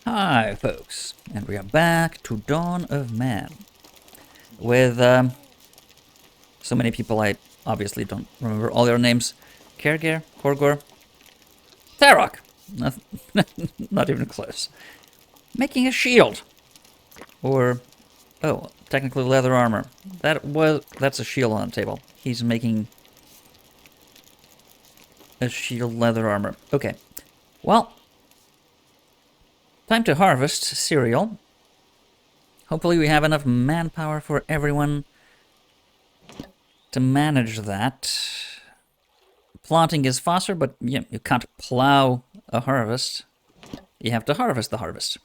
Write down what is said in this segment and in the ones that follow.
Hi, folks, and we are back to Dawn of Man with so many people I obviously don't remember all their names. Kergir, Korgor, Tharok. Not, not even close. Making a shield, or technically leather armor. That's a shield on the table. He's making a shield leather armor. Okay, well, time to harvest cereal. Hopefully, we have enough manpower for everyone to manage that. Planting is faster, but you can't plow a harvest. You have to harvest the harvest.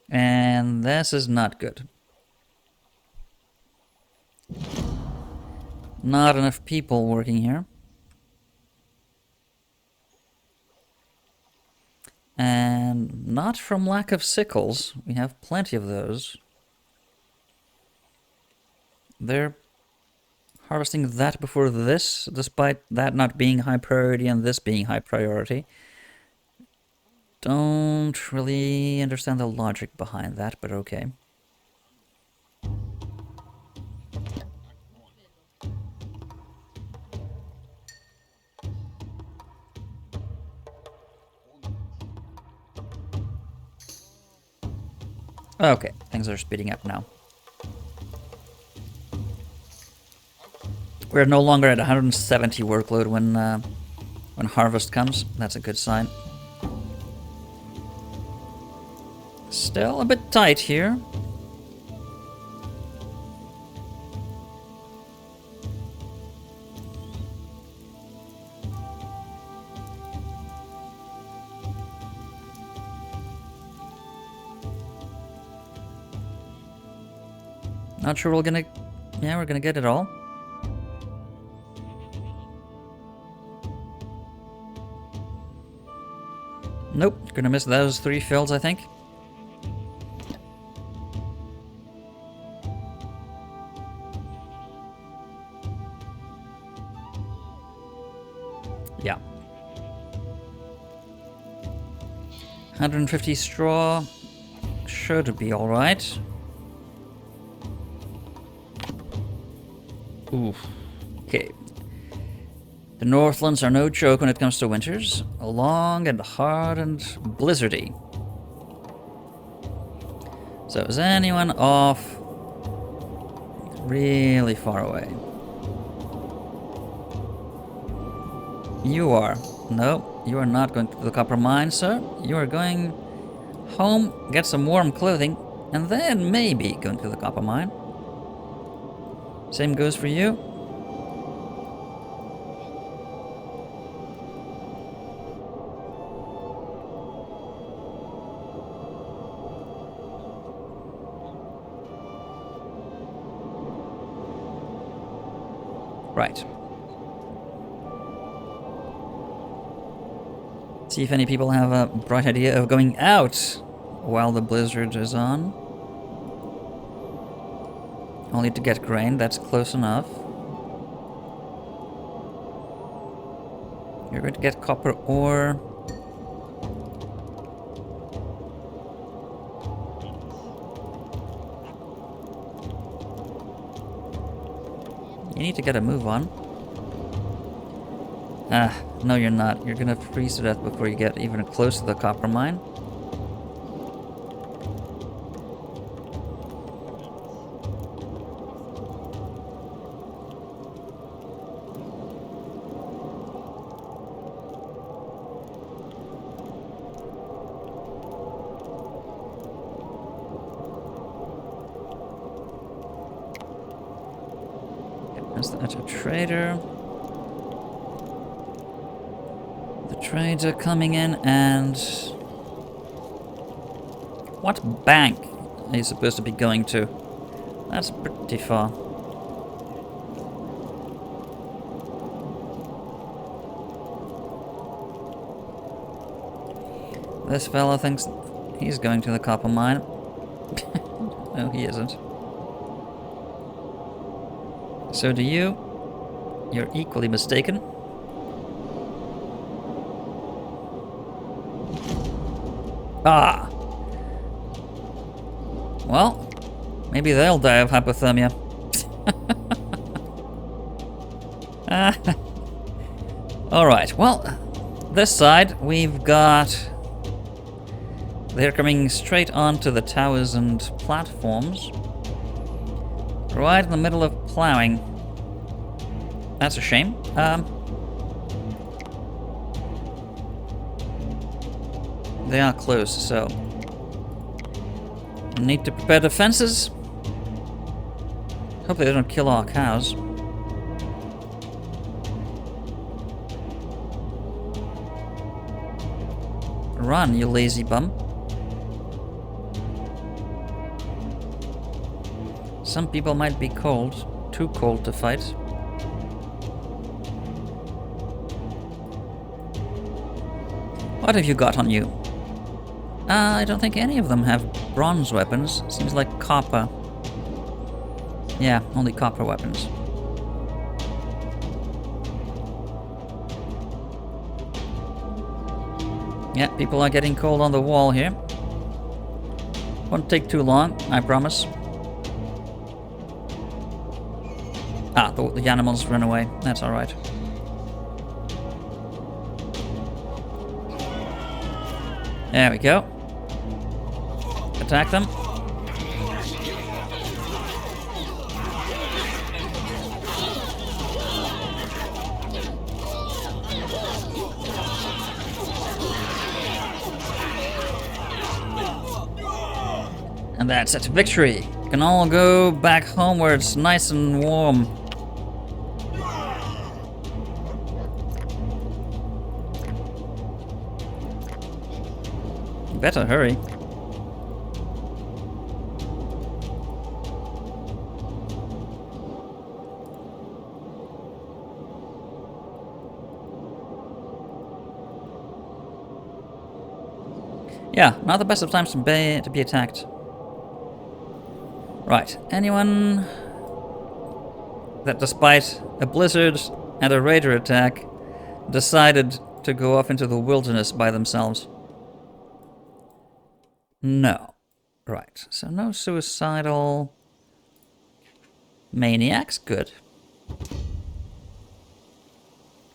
And this is not good. Not enough people working here. And not from lack of sickles. We have plenty of those. They're harvesting that before this, despite that not being high priority and this being high priority. Don't really understand the logic behind that, but okay. Okay, things are speeding up now. We're no longer at 170 workload when harvest comes. That's a good sign. Still a bit tight here. Not sure we're gonna get it all. Nope, gonna miss those 3 fields, I think. Yeah. 150 straw should be alright. Oof. Okay. The Northlands are no joke when it comes to winters. Long and hard and blizzardy. So is anyone off really far away? You are. No, you are not going to the copper mine, sir. You are going home, get some warm clothing, and then maybe going to the copper mine. Same goes for you. Right. See if any people have a bright idea of going out while the blizzard is on. Only to get grain, that's close enough. You're going to get copper ore. You need to get a move on. No you're not. You're gonna freeze to death before you get even close to the copper mine. That's a trader. The trades are coming in, and what bank are you supposed to be going to? That's pretty far. This fella thinks he's going to the copper mine. No, he isn't. So do you. You're equally mistaken. Ah! Well, maybe they'll die of hypothermia. Alright, well, this side we've got... They're coming straight onto the towers and platforms. Right in the middle of plowing. That's a shame. They are close, so... Need to prepare defenses. Hope they don't kill our cows. Run, you lazy bum. Some people might be cold. Too cold to fight. What have you got on you? I don't think any of them have bronze weapons. Seems like copper. Yeah, only copper weapons. Yeah, people are getting cold on the wall here. Won't take too long, I promise. Ah, the animals run away. That's alright. There we go. Attack them. And that's it. Victory. Can all go back home where it's nice and warm. Better hurry. Yeah, not the best of times to be attacked. Right, anyone that despite a blizzard and a raider attack decided to go off into the wilderness by themselves? No. Right, so no suicidal maniacs. Good.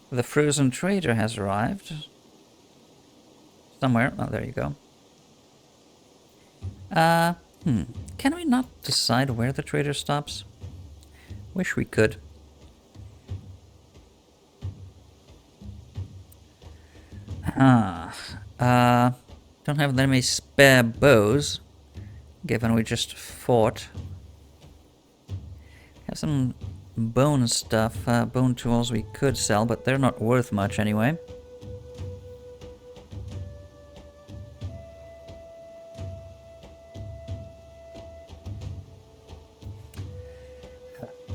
The frozen trader has arrived. Somewhere. Oh, there you go. Can we not decide where the trader stops? Wish we could. Don't have that many spare bows, given we just fought. Have some bone stuff, bone tools we could sell, but they're not worth much anyway.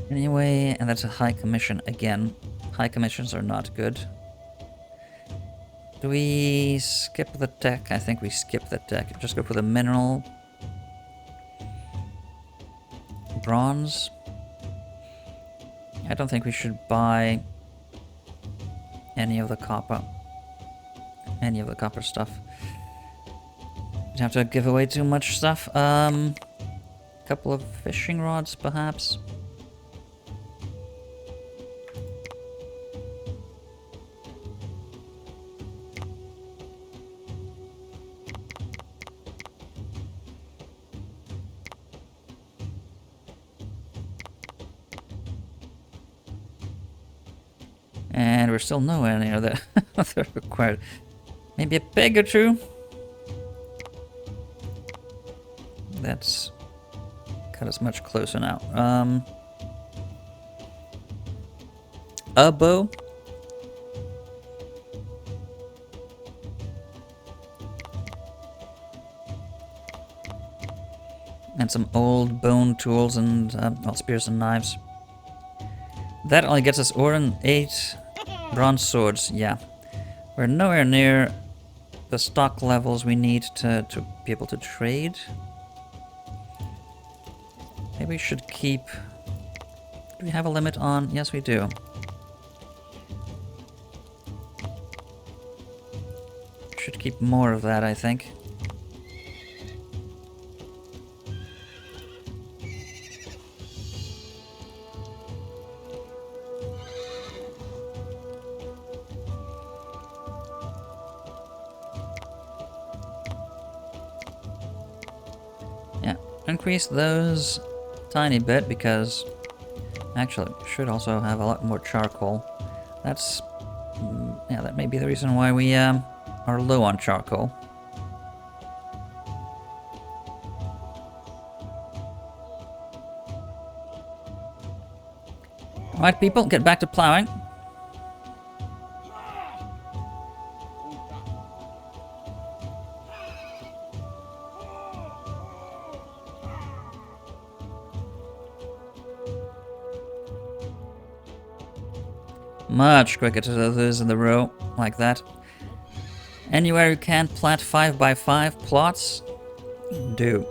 Anyway, and that's a high commission again. High commissions are not good. Do we skip the tech? I think we skip the tech. Just go for the mineral. Bronze. I don't think we should buy any of the copper. Any of the copper stuff. We'd have to give away too much stuff. Couple of fishing rods, perhaps. And we're still nowhere near the they're required. Maybe a peg or two. That's got us much closer now. A bow. And some old bone tools and well, spears and knives. That only gets us ore and 8 bronze swords. Yeah, we're nowhere near the stock levels we need to be able to trade. Maybe we should keep... Do we have a limit on? Yes, we do. Should keep more of that, I think. Yeah, increase those a tiny bit because actually we should also have a lot more charcoal. That's yeah, that may be the reason why we are low on charcoal. Alright people, get back to plowing. Much quicker to do those in the row, like that. Anywhere you can plant 5x5 plots, do.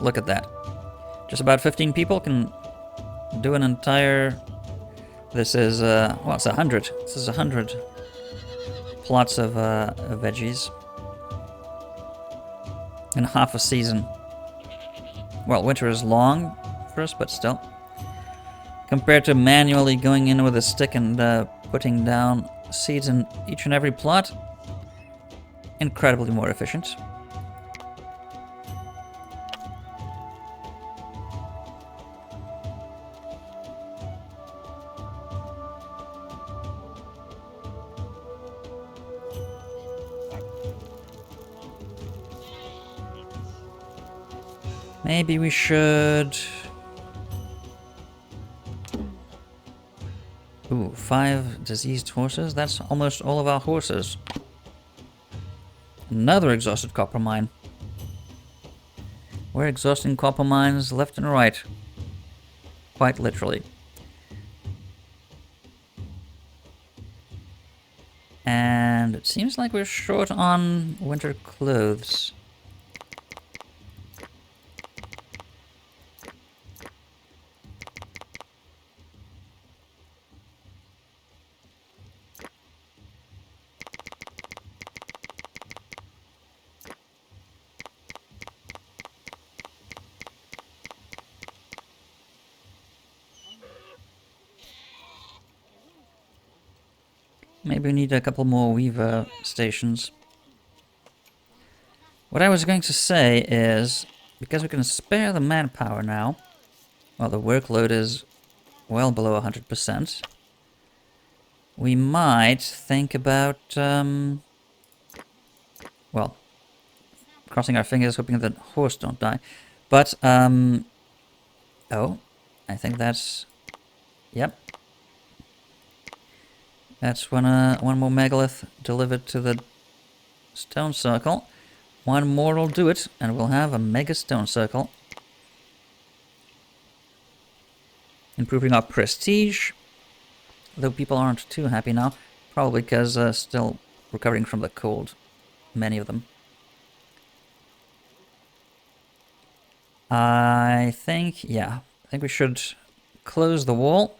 Look at that. Just about 15 people can do an entire... This is, well, it's 100. This is 100 plots of veggies in half a season. Well, winter is long for us, but still. Compared to manually going in with a stick and putting down seeds in each and every plot, incredibly more efficient. Maybe we should... Ooh, 5 diseased horses? That's almost all of our horses. Another exhausted copper mine. We're exhausting copper mines left and right. Quite literally. And it seems like we're short on winter clothes. Maybe we need a couple more weaver stations. What I was going to say is, because we can spare the manpower now, well, the workload is well below 100%, we might think about, well, crossing our fingers, hoping that horse don't die. But, oh, I think that's, yep. That's one more megalith delivered to the stone circle. One more will do it, and we'll have a mega stone circle. Improving our prestige, though people aren't too happy now, probably because still recovering from the cold, many of them. I think, yeah, I think we should close the wall.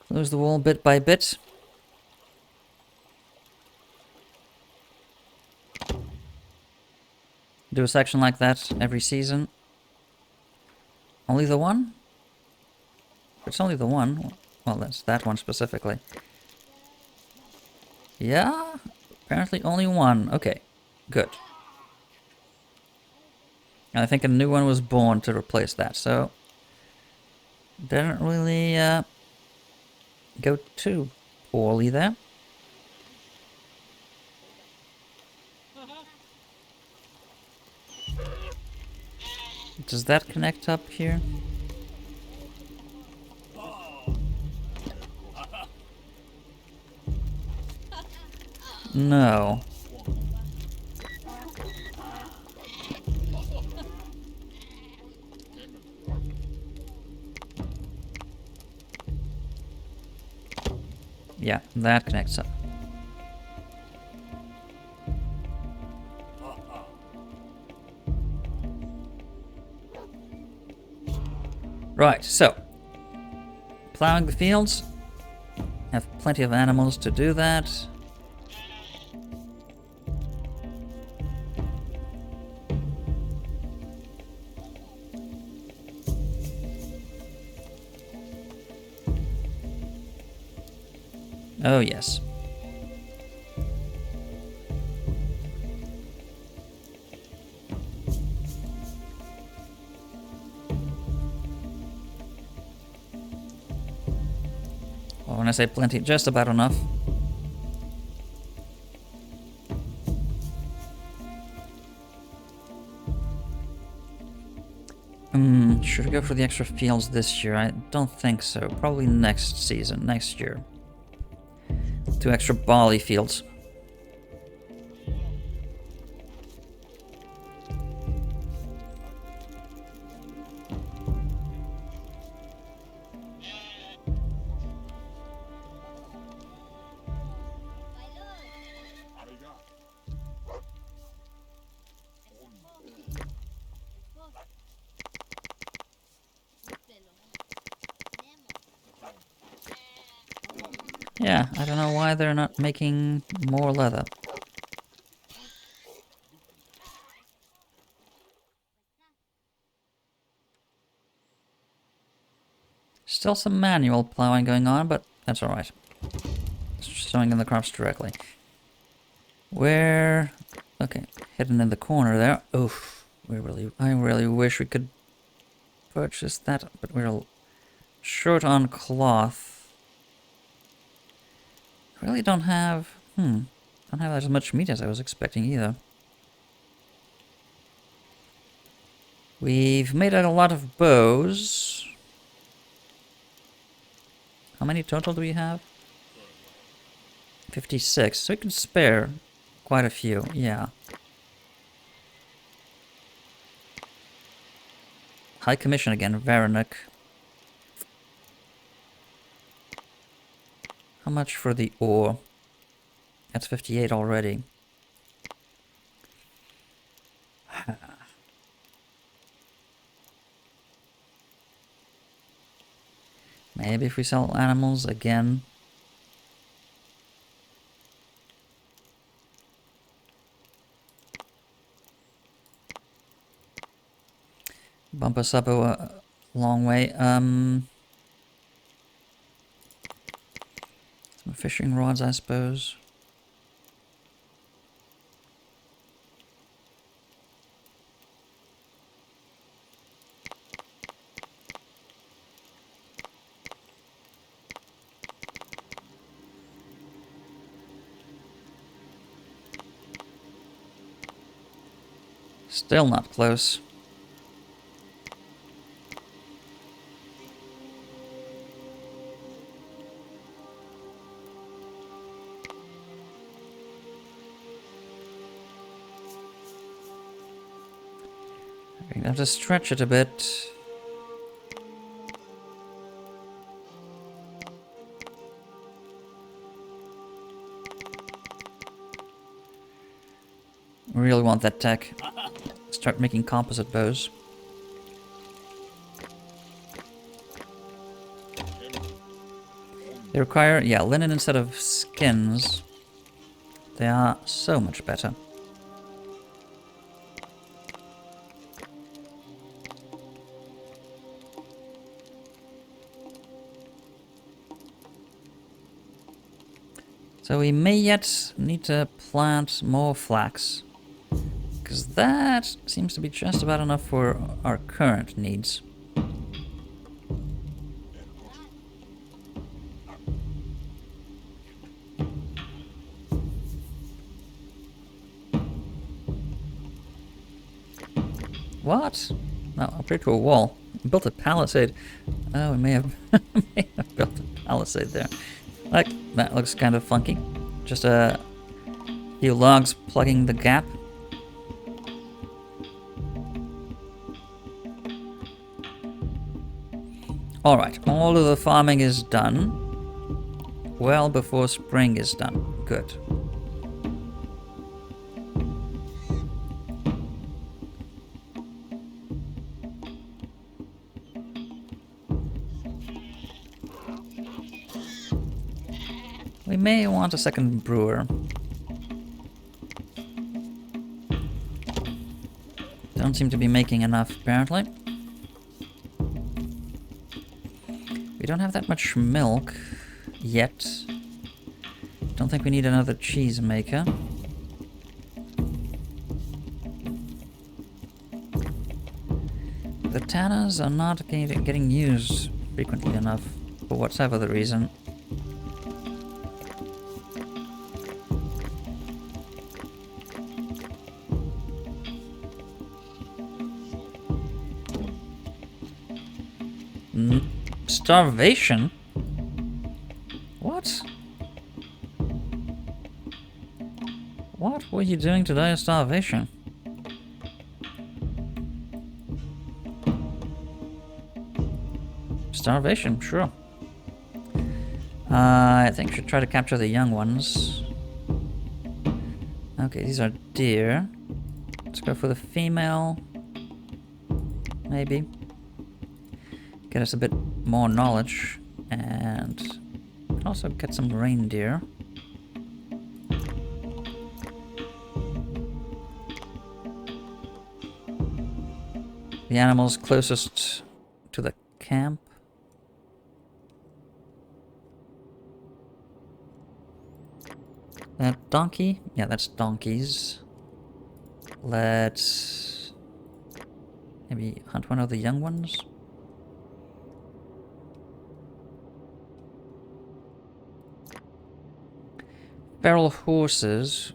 Close the wall bit by bit. Do a section like that every season. Only the one? If it's only the one, well, that's that one specifically. Yeah, apparently only one. Okay, good. And I think a new one was born to replace that, so didn't really go too poorly there. Does that connect up here? No. Yeah, that connects up. Right, so plowing the fields. Have plenty of animals to do that. Oh, yes. Well, when I say plenty, just about enough. Should we go for the extra fields this year? I don't think so. Probably next season, next year. 2 extra barley fields. Yeah, I don't know why they're not making more leather. Still some manual plowing going on, but that's alright. Sowing in the crops directly. Where... Okay, hidden in the corner there. Oof. I really wish we could purchase that, but we're short on cloth. Really don't have... don't have as much meat as I was expecting either. We've made a lot of bows. How many total do we have? 56. So we can spare quite a few, yeah. High commission again, Varanuk. How much for the ore? That's 58 already. Maybe if we sell animals again. Bump us up a long way. Some fishing rods, I suppose. Still not close. I have to stretch it a bit. Really want that tech. Start making composite bows. They require, yeah, linen instead of skins. They are so much better. So we may yet need to plant more flax, because that seems to be just about enough for our current needs. What? No, upgrade to a wall. Built a palisade. Oh, we may have, may have built a palisade there. Like, that looks kind of funky. Just a few logs plugging the gap. Alright, all of the farming is done. well before spring is done. Good. We may want a second brewer. Don't seem to be making enough, apparently. We don't have that much milk yet. Don't think we need another cheese maker. The tanners are not getting used frequently enough for whatever the reason. Starvation? What? What were you doing to die of starvation? Starvation, sure. I think we should try to capture the young ones. Okay, these are deer. Let's go for the female. Maybe. Get us a bit more knowledge. And also get some reindeer. The animals closest to the camp. That donkey? Yeah, that's donkeys. Let's maybe hunt one of the young ones. Feral horses.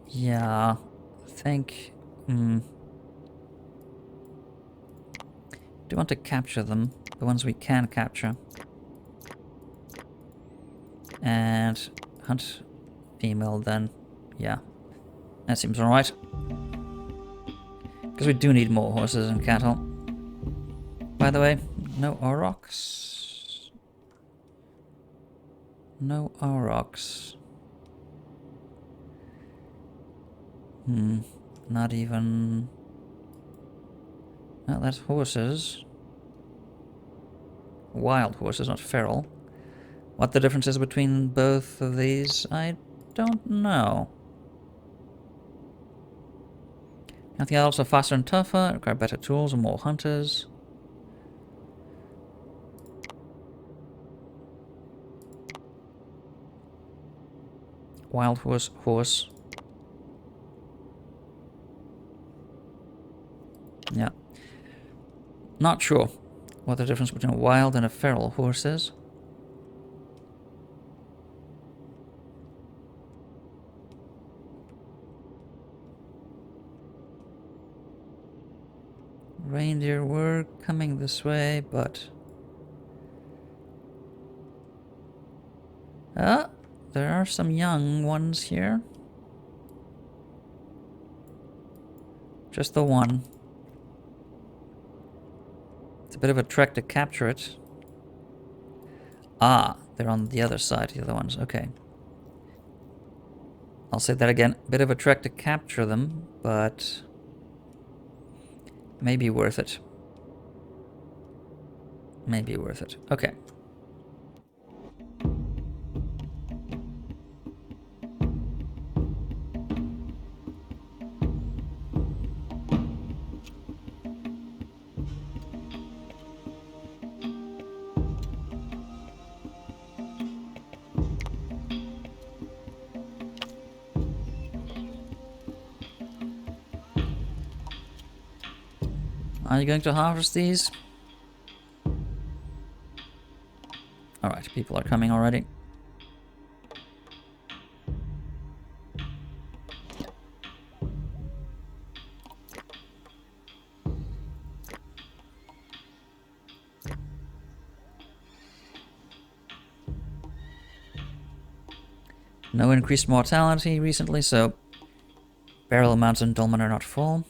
Yeah, I think... do want to capture them, the ones we can capture. And hunt female then. Yeah, that seems alright. Because we do need more horses and cattle. By the way, no aurochs. No aurochs. Not even... No, that's horses. Wild horses, not feral. What the difference is between both of these, I don't know. I think also faster and tougher, require better tools and more hunters. Wild horse. Yeah. Not sure what the difference between a wild and a feral horse is. Reindeer were coming this way, but... Ah, there are some young ones here. Just the one. It's a bit of a trek to capture it. Ah, they're on the other side, the other ones. Okay. I'll say that again. Bit of a trek to capture them, but maybe worth it. Maybe worth it. Okay. Are you going to harvest these? Alright, people are coming already. No increased mortality recently, so barrel amounts in Dolmen are not full.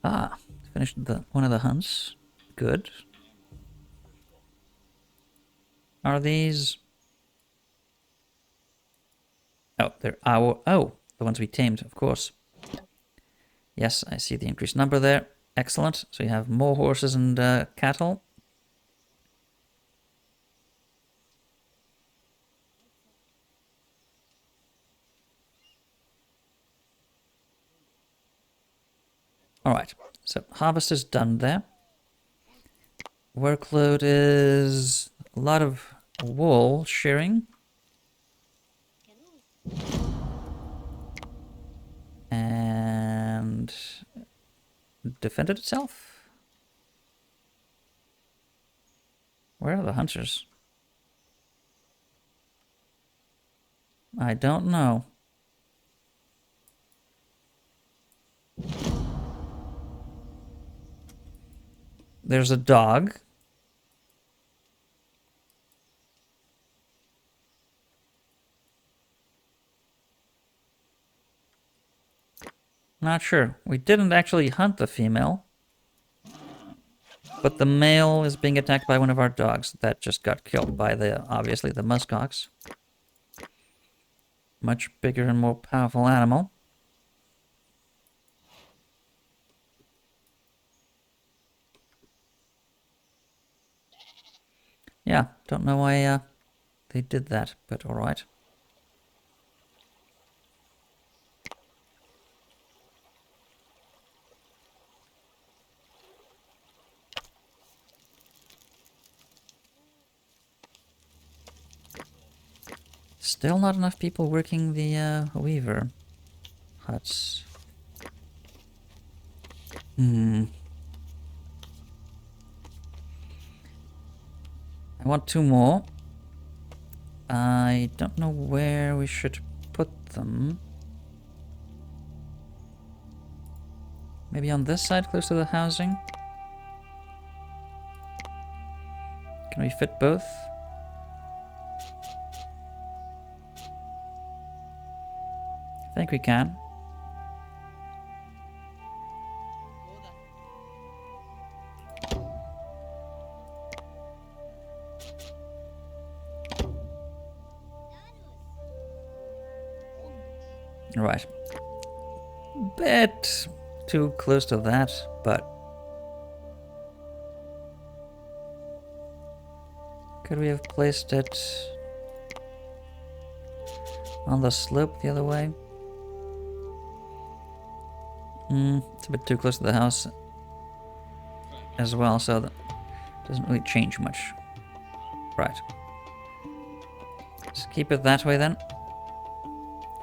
Ah, finished one of the hunts. Good. Are these... Oh, they're our... Oh, the ones we tamed, of course. Yes, I see the increased number there. Excellent. So you have more horses and cattle. Alright, so harvest is done there. Workload is a lot of wool shearing. And defended itself? Where are the hunters? I don't know. There's a dog. Not sure. We didn't actually hunt the female. But the male is being attacked by one of our dogs. That just got killed by obviously the muskox. Much bigger and more powerful animal. Yeah, don't know why they did that, but alright. Still not enough people working the weaver huts. I want 2 more. I don't know where we should put them. Maybe on this side, close to the housing? Can we fit both? I think we can. Right. Bit too close to that, but could we have placed it on the slope the other way? It's a bit too close to the house as well, so that doesn't really change much. Right. Just keep it that way then.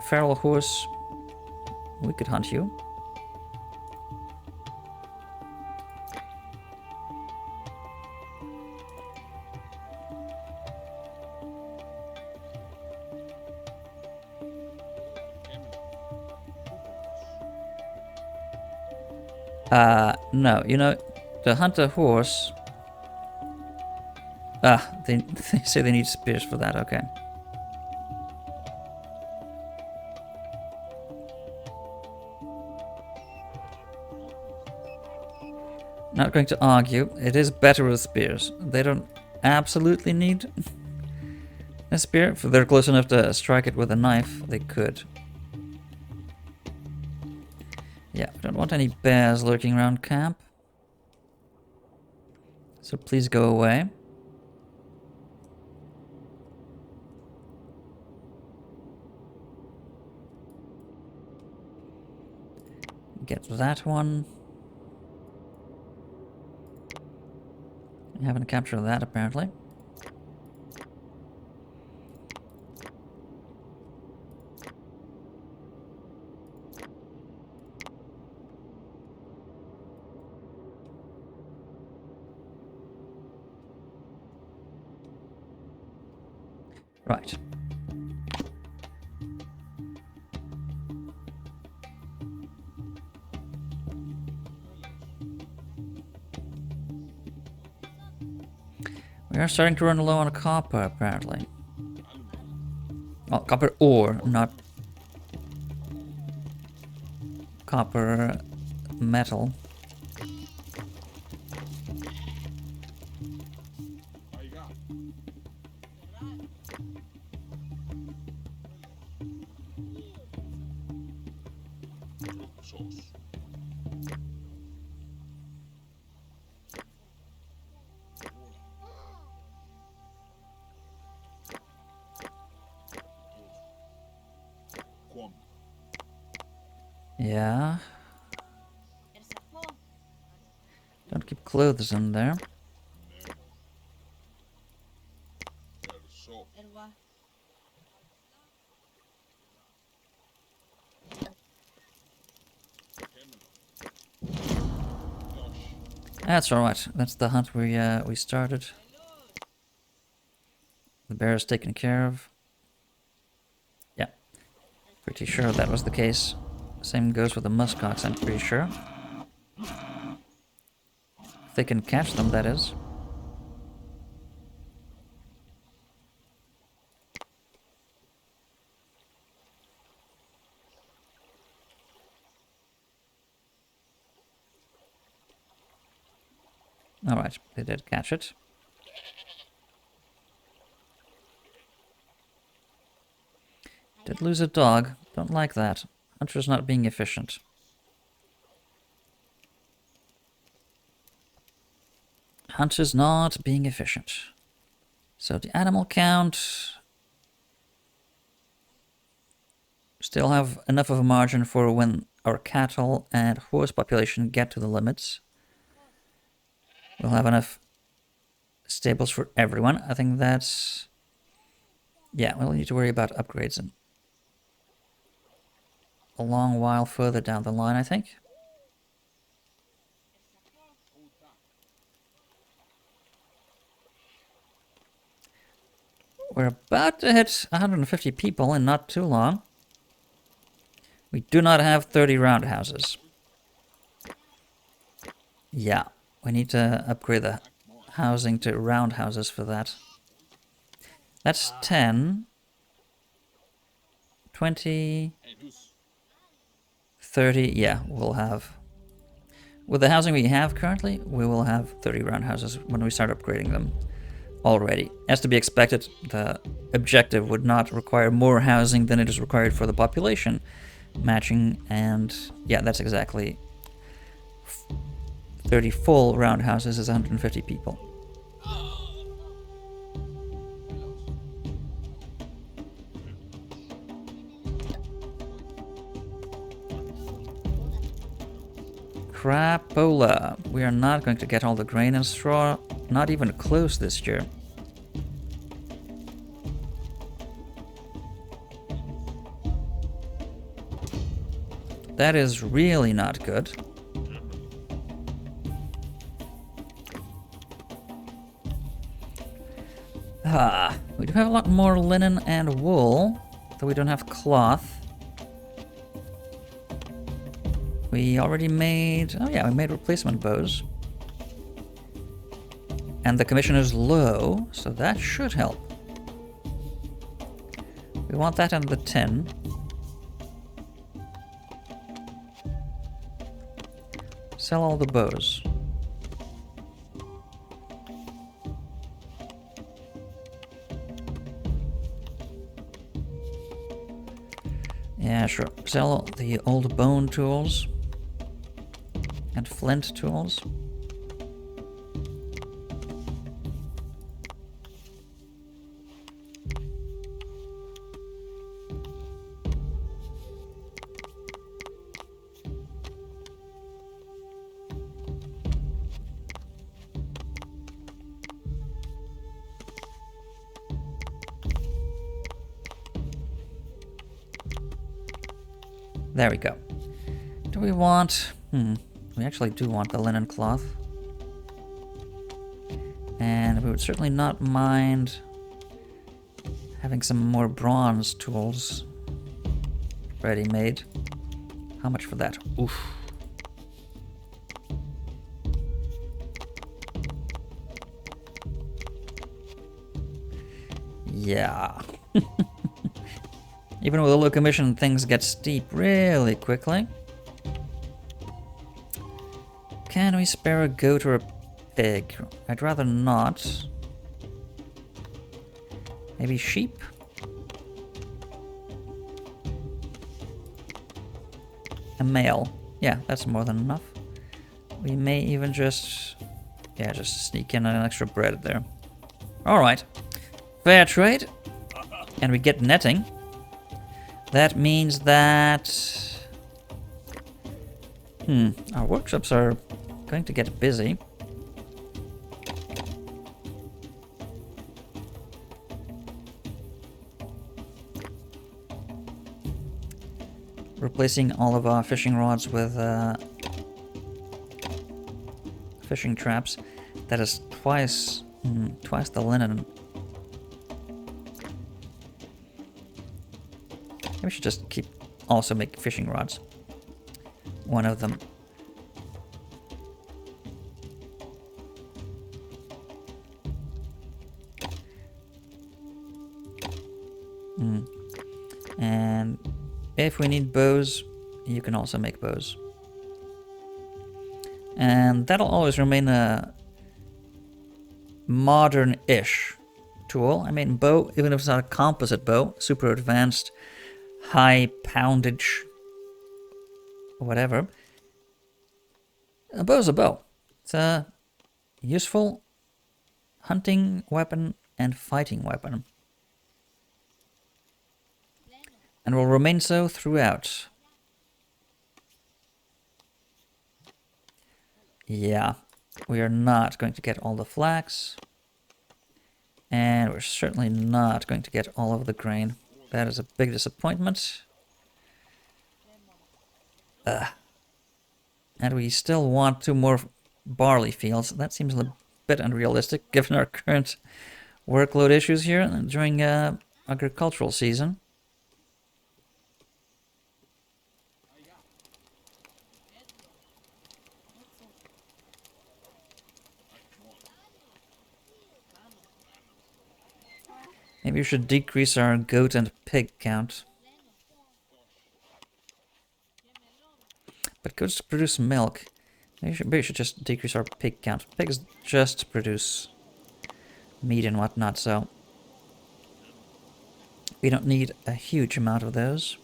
Feral horse, we could hunt you. No, you know, to hunt a horse... they say they need spears for that, okay. Not going to argue, it is better with spears. They don't absolutely need a spear. If they're close enough to strike it with a knife, they could. Yeah, we don't want any bears lurking around camp. So please go away. Get that one. We haven't captured that apparently. Right. We are starting to run low on copper, apparently. Oh, copper ore, not copper metal. Yeah. Don't keep clothes in there. That's alright. That's the hunt we started. The bear is taken care of. Yeah. Pretty sure that was the case. Same goes with the muskox, I'm pretty sure. If they can catch them, that is. Alright, they did catch it. Did lose a dog. Don't like that. Hunter's not being efficient. Hunter's not being efficient. So the animal count... Still have enough of a margin for when our cattle and horse population get to the limits. We'll have enough stables for everyone. I think that's... Yeah, we'll need to worry about upgrades in a long while further down the line, I think. We're about to hit 150 people in not too long. We do not have 30 roundhouses. Yeah, we need to upgrade the housing to roundhouses for that. That's 10, 20, 30, yeah, we'll have... With the housing we have currently, we will have 30 roundhouses when we start upgrading them already. As to be expected, the objective would not require more housing than it is required for the population matching, and yeah, that's exactly 30 full roundhouses is 150 people. Crapola. We are not going to get all the grain and straw, not even close this year. That is really not good. We do have a lot more linen and wool, though we don't have cloth. We already made... Oh yeah, we made replacement bows. And the commission is low, so that should help. We want that in the tin. Sell all the bows. Yeah, sure. Sell the old bone tools. And flint tools. There we go. Do we want... We actually do want the linen cloth. And we would certainly not mind having some more bronze tools ready-made. How much for that? Oof. Yeah. Even with a low commission, things get steep really quickly. Can we spare a goat or a pig? I'd rather not. Maybe sheep? A male. Yeah, that's more than enough. We may even just... yeah, just sneak in an extra bread there. Alright. Fair trade. And we get netting. That means that... our workshops are going to get busy. Replacing all of our fishing rods with fishing traps. That is twice the linen. Maybe we should just also make fishing rods. One of them. And if we need bows, you can also make bows. And that'll always remain a modern-ish tool. I mean, bow, even if it's not a composite bow, super advanced, high poundage, whatever. A bow's a bow. It's a useful hunting weapon and fighting weapon. And will remain so throughout. Yeah, we are not going to get all the flax. And we're certainly not going to get all of the grain. That is a big disappointment. And we still want 2 more barley fields. That seems a bit unrealistic given our current workload issues here during agricultural season. Maybe we should decrease our goat and pig count. But goats produce milk. Maybe we should just decrease our pig count. Pigs just produce meat and whatnot, so we don't need a huge amount of those.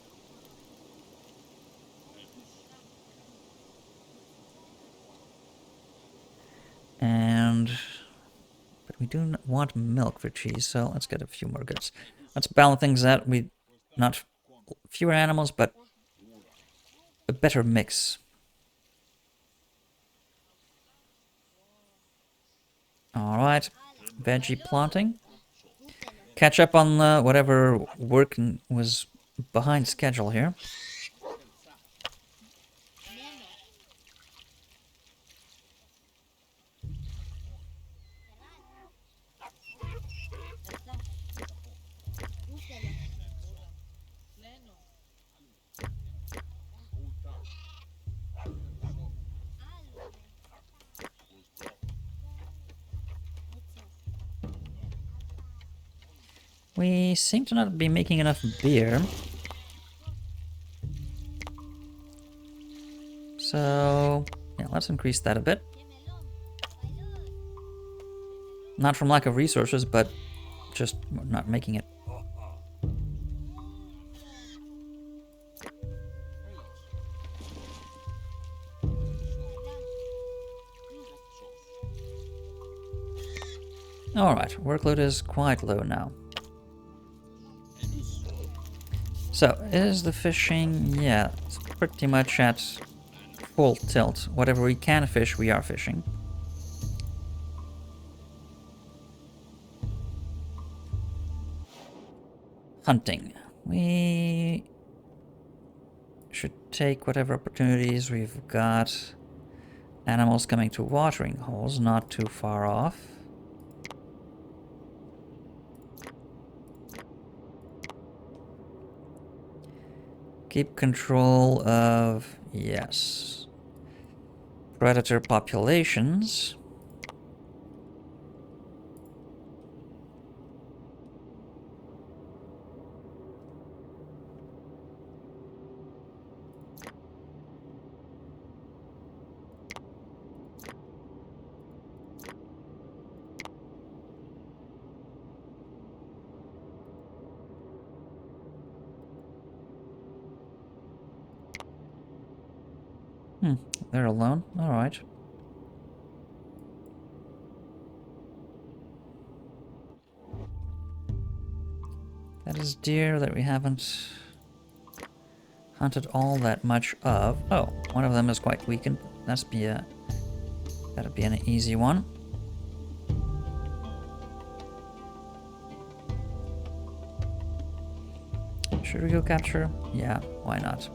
But we do want milk for cheese, so let's get a few more goats. Let's balance things out. Not fewer animals, but a better mix. Alright, veggie planting. Catch up on whatever work was behind schedule here. We seem to not be making enough beer. So, yeah, let's increase that a bit. Not from lack of resources, but just not making it. Alright, workload is quite low now. So, is the fishing... yeah, it's pretty much at full tilt. Whatever we can fish, we are fishing. Hunting. We should take whatever opportunities we've got. Animals coming to watering holes, not too far off. Keep control of, yes, predator populations. They're alone. Alright. That is deer that we haven't hunted all that much of. Oh, one of them is quite weakened. That'd be an easy one. Should we go capture? Yeah, why not?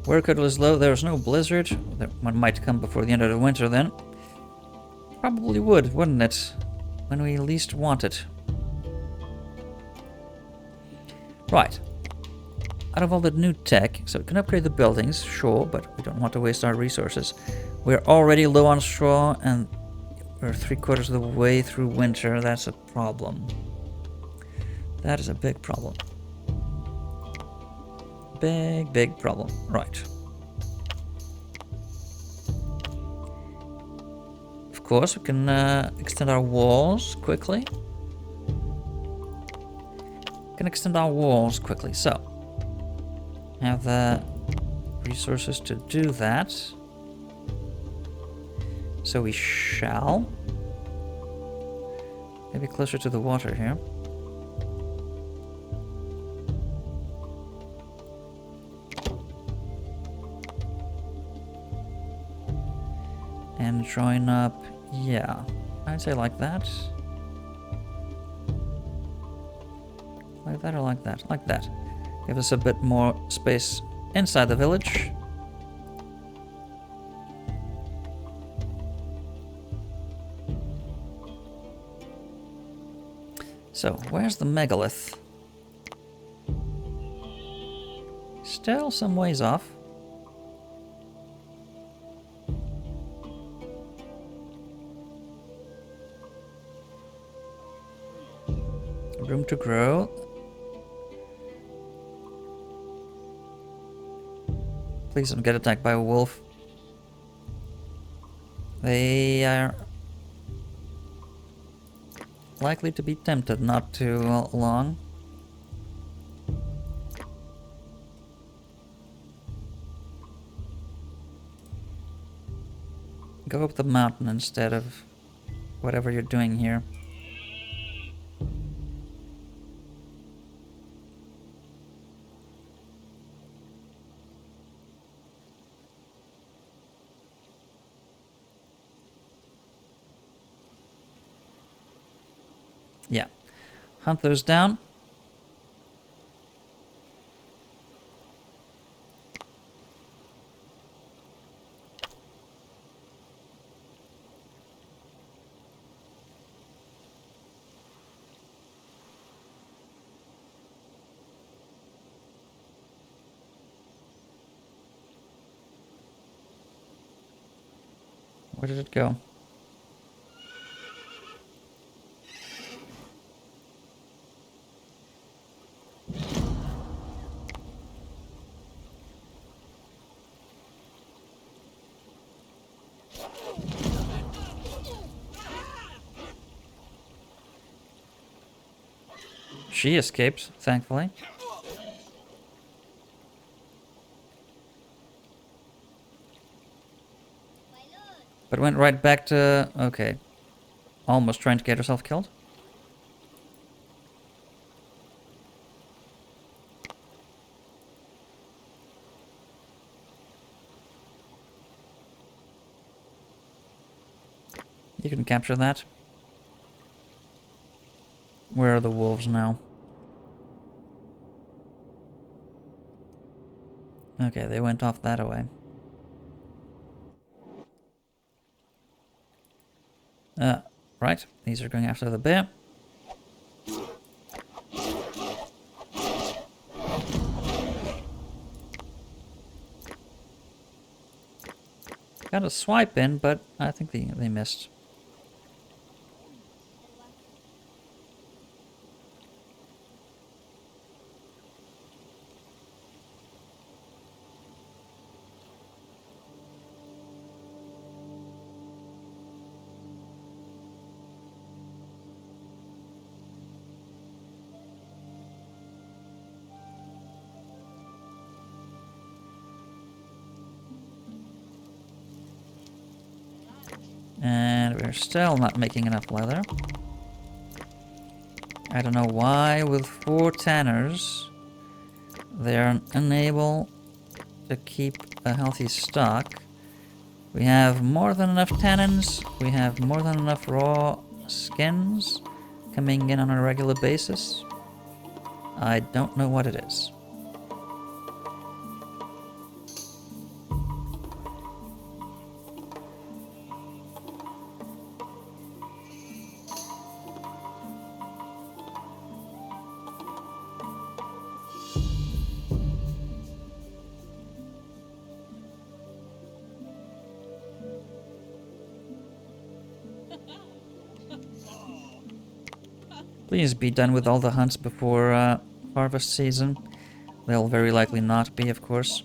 Workload is low. There's no blizzard. That one might come before the end of the winter then. Probably would, wouldn't it? When we least want it. Right. Out of all the new tech, so we can upgrade the buildings, sure, but we don't want to waste our resources. We're already low on straw, and we're 3/4 of the way through winter. That's a problem. That is a big problem. Big problem. Right. Of course, we can extend our walls quickly. So have the resources to do that. So we shall. Maybe closer to the water here. And join up, yeah, I'd say like that. Like that or like that? Like that. Give us a bit more space inside the village. So, where's the megalith? Still some ways off. Room to grow. Please don't get attacked by a wolf. They are likely to be tempted not too long. Go up the mountain instead of whatever you're doing here. Yeah. Hunt those down. Where did it go? She escaped, thankfully. But went right back to... Okay. Almost trying to get herself killed. You can capture that. Where are the wolves now? Okay, they went off that way. Right. These are going after the bear. Got a swipe in, but I think they missed. We're still not making enough leather. I don't know why with 4 tanners they're unable to keep a healthy stock. We have more than enough tannins. We have more than enough raw skins coming in on a regular basis. I don't know what it is. Please be done with all the hunts before harvest season. They'll very likely not be, of course.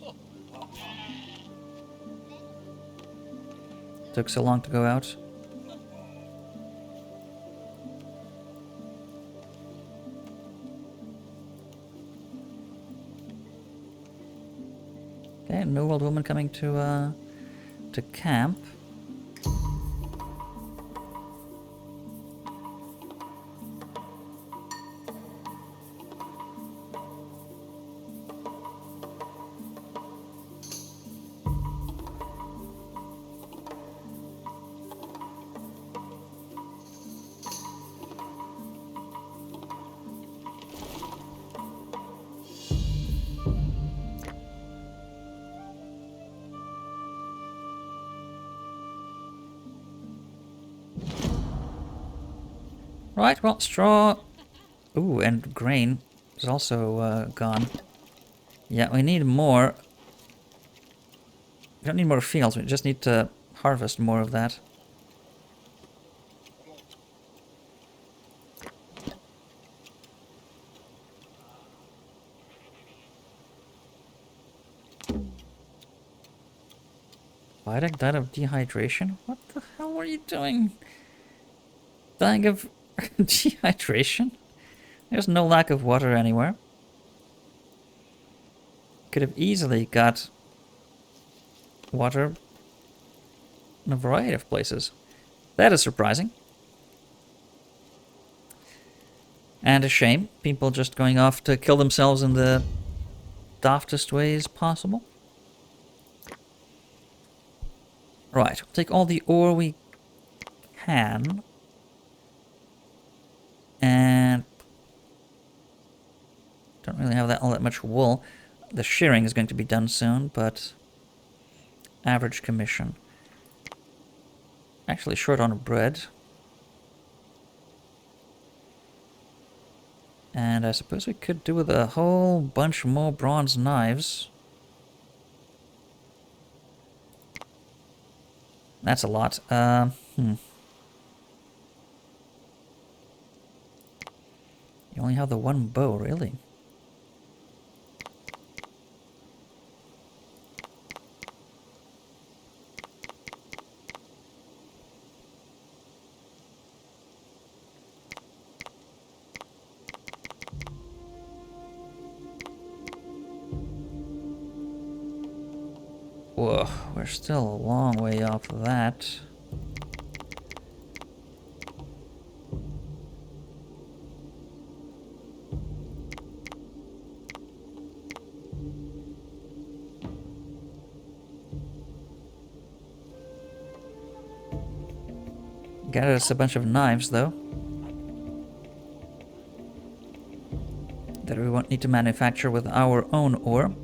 Took so long to go out. Okay, new old woman coming to camp. Right, well, straw... Ooh, and grain is also gone. Yeah, we need more. We don't need more fields, we just need to harvest more of that. Viaduct died of dehydration? What the hell were you doing? Dying of dehydration? There's no lack of water anywhere. Could have easily got water in a variety of places. That is surprising. And a shame. People just going off to kill themselves in the daftest ways possible. Right, we'll take all the ore we can. And don't really have all that much wool. The shearing is going to be done soon, but average commission. Actually short on bread. And I suppose we could do with a whole bunch more bronze knives. That's a lot. You only have the one bow, really? Whoa, we're still a long way off of that. Got us a bunch of knives, though. That we won't need to manufacture with our own ore.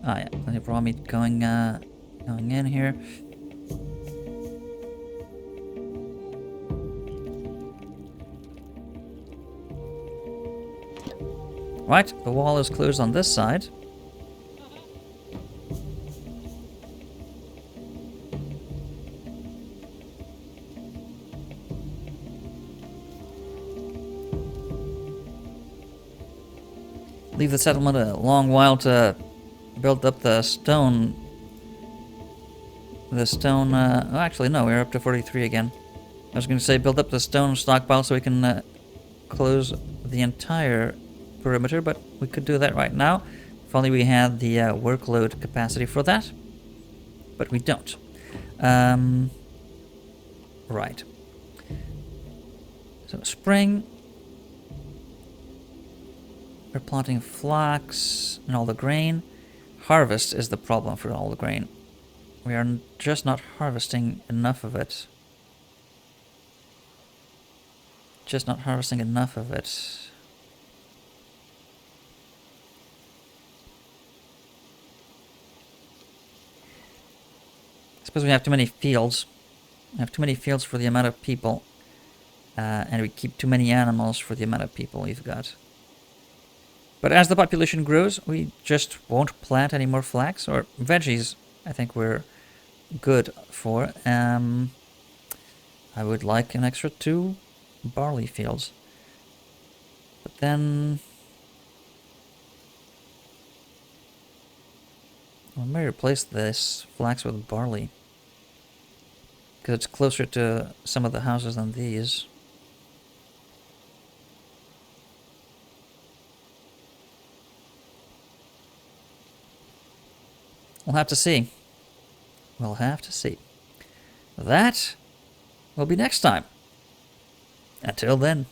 Ah, yeah, plenty of raw meat going in here. Right, the wall is closed on this side. Leave the settlement a long while to build up the stone. Oh, actually, no, we're up to 43 again. I was going to say build up the stone stockpile so we can close the entire perimeter, but we could do that right now. If only we had the workload capacity for that, but we don't. Right. So spring, we're planting flax and all the grain. Harvest is the problem for all the grain. We are just not harvesting enough of it. Just not harvesting enough of it. I suppose we have too many fields. We have too many fields for the amount of people. And we keep too many animals for the amount of people we've got. But as the population grows, we just won't plant any more flax or veggies. I think we're good for. I would like an extra 2 barley fields. But then I may replace this flax with barley, because it's closer to some of the houses than these. We'll have to see. We'll have to see. That will be next time. Until then.